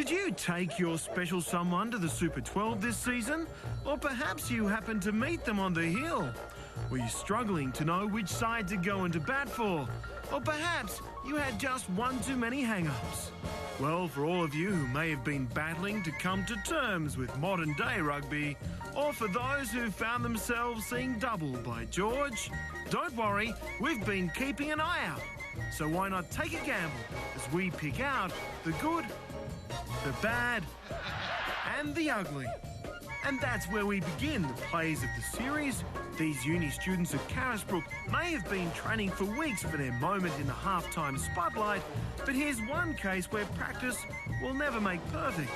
Did you take your special someone to the Super 12 this season? Or perhaps you happened to meet them on the hill? Were you struggling to know which side to go into bat for? Or perhaps you had just one too many hang-ups? Well, for all of you who may have been battling to come to terms with modern-day rugby, or for those who found themselves seeing double by George, don't worry, we've been keeping an eye out. So why not take a gamble as we pick out the good, the bad and the ugly. And that's where we begin the plays of the series. These uni students at Carisbrook may have been training for weeks for their moment in the halftime spotlight, but here's one case where practice will never make perfect.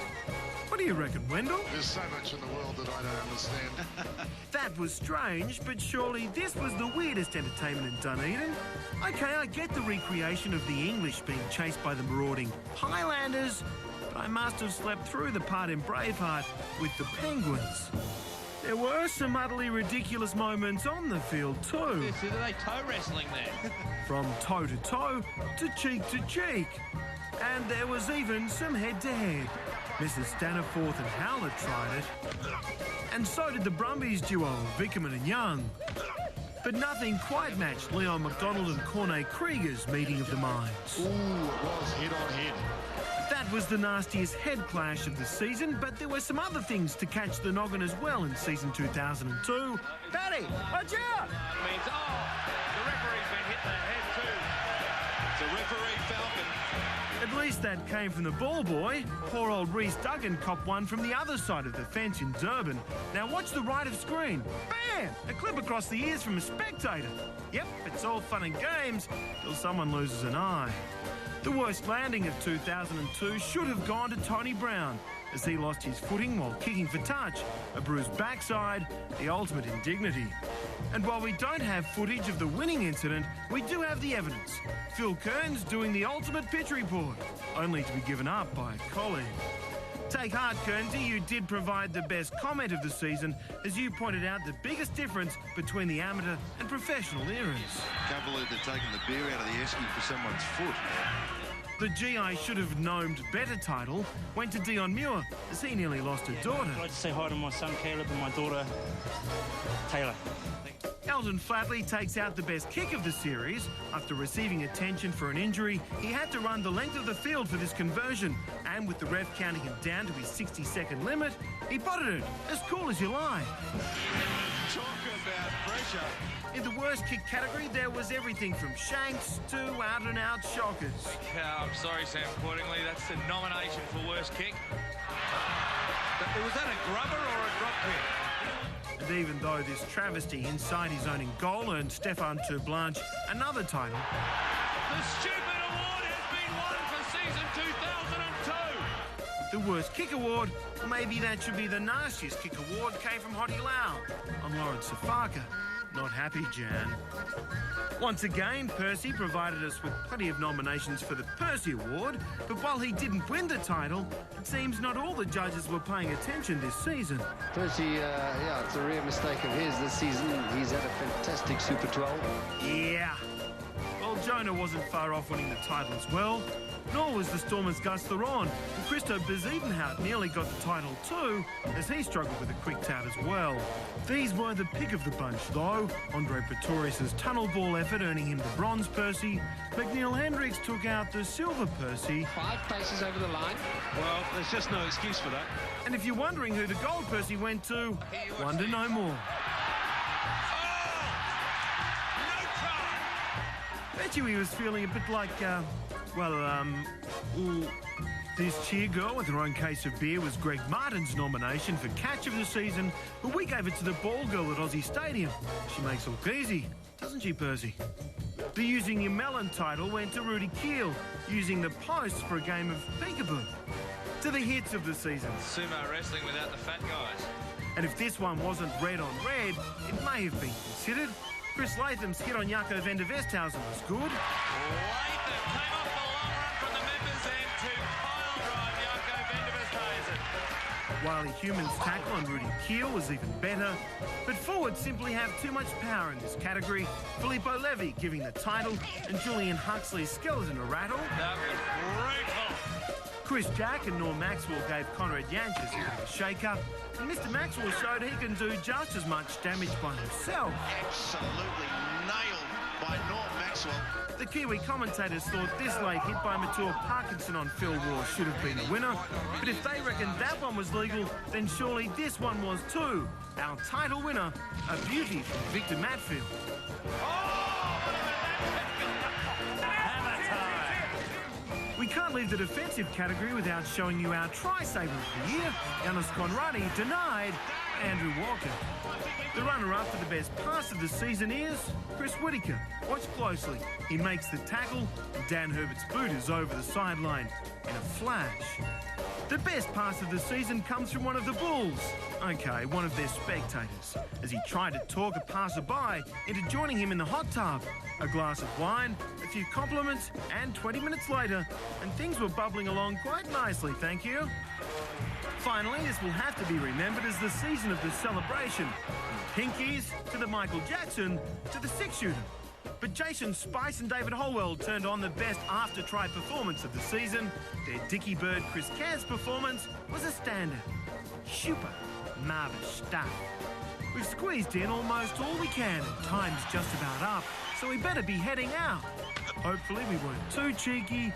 What do you reckon, Wendell? There's so much in the world that I don't understand. That was strange, but surely this was the weirdest entertainment in Dunedin. OK, I get the recreation of the English being chased by the marauding Highlanders, but I must have slept through the part in Braveheart with the Penguins. There were some utterly ridiculous moments on the field too. Are they toe wrestling there? From toe to toe to cheek. And there was even some head-to-head. Mrs. Staniforth and Howlett tried it. And so did the Brumbies duo, Vickerman and Young. But nothing quite matched Leon McDonald and Corne Krieger's meeting of the minds. Ooh, it was head on head. That was the nastiest head clash of the season, but there were some other things to catch the noggin as well in season 2002. Paddy, watch out! It means, the referee's been hit in the head too. It's a referee Falcon. At least that came from the ball boy. Poor old Rhys Duggan copped one from the other side of the fence in Durban. Now watch the right of screen. Bam! A clip across the ears from a spectator. Yep, it's all fun and games till someone loses an eye. The worst landing of 2002 should have gone to Tony Brown, as he lost his footing while kicking for touch, a bruised backside, the ultimate indignity. And while we don't have footage of the winning incident, we do have the evidence. Phil Kearns doing the ultimate pitch report, only to be given up by a colleague. Take heart, Kearnsy, you did provide the best comment of the season as you pointed out the biggest difference between the amateur and professional eras. Can't believe they're taking the beer out of the esky for someone's foot. The GI should have gnomed better title went to Dion Muir as he nearly lost a daughter. I'd like to say hi to my son Caleb and my daughter Taylor. Eldon Flatley takes out the best kick of the series. After receiving attention for an injury, he had to run the length of the field for this conversion. And with the ref counting him down to his 60-second limit, he potted it, as cool as you like. Talk about pressure. In the worst kick category, there was everything from shanks to out-and-out shockers. I'm sorry, Sam Cordingley, that's the nomination for worst kick. Was that a grubber or a drop kick? And even though this travesty inside his own goal earned Stefan Terblanche another title, The stupid award has been won for season 2002. the worst kick award, maybe that should be the nastiest kick award, came from Hottie Lau on Lawrence Safaka. Not happy, Jan. Once again, Percy provided us with plenty of nominations for the Percy Award, but while he didn't win the title, it seems not all the judges were paying attention this season. Percy, it's a rare mistake of his this season. He's had a fantastic Super 12. Yeah. Well, Jonah wasn't far off winning the title as well, nor was the Stormers' Gus Theron, and Christo Bezuidenhout nearly got the title too, as he struggled with a quick tout as well. These were the pick of the bunch, though. Andre Pretorius' tunnel ball effort earning him the bronze Percy. McNeil Hendricks took out the silver Percy. 5 paces over the line. Well, there's just no excuse for that. And if you're wondering who the gold Percy went to, wonder no more. Bet you he was feeling a bit like, this cheer girl with her own case of beer was Greg Martin's nomination for catch of the season, but we gave it to the ball girl at Aussie Stadium. She makes it look easy, doesn't she, Percy? The Using Your Melon title went to Rudy Keel, using the posts for a game of peekaboo. To the hits of the season. Sumo wrestling without the fat guys. And if this one wasn't red on red, it may have been considered. Chris Latham's hit on Jaco van der Vesthausen was good. Latham came off the long run from the members end to pile drive Jaco van der Vesthausen. Wiley Human's tackle on Rudy Keel was even better, but forwards simply have too much power in this category. Filippo Levy giving the title and Julian Huxley's skeleton a rattle. That was brutal. Chris Jack and Norm Maxwell gave Conrad Yanchas a bit of a shake-up, and Mr Maxwell showed he can do just as much damage by himself. Absolutely nailed by Norm Maxwell. The Kiwi commentators thought this late hit by Matua Parkinson on Phil Waugh should have been a winner, but if they reckoned that one was legal, then surely this one was too. Our title winner, a beauty from Victor Matfield. We can't leave the defensive category without showing you our try-saver of the year. Giannis Conradi denied Andrew Walker. The runner-up for the best pass of the season is Chris Whittaker. Watch closely. He makes the tackle, and Dan Herbert's boot is over the sideline in a flash. The best pass of the season comes from one of the Bulls. Okay, one of their spectators, as he tried to talk a passerby into joining him in the hot tub. A glass of wine, a few compliments, and 20 minutes later, and things were bubbling along quite nicely, thank you. Finally, this will have to be remembered as the season of the celebration. From Pinkies to the Michael Jackson to the six-shooter. But Jason Spice and David Holwell turned on the best after-try performance of the season. Their Dickie Bird Chris Cairns performance was a standard. Super marvellous stuff. We've squeezed in almost all we can and time's just about up, so we better be heading out. Hopefully we weren't too cheeky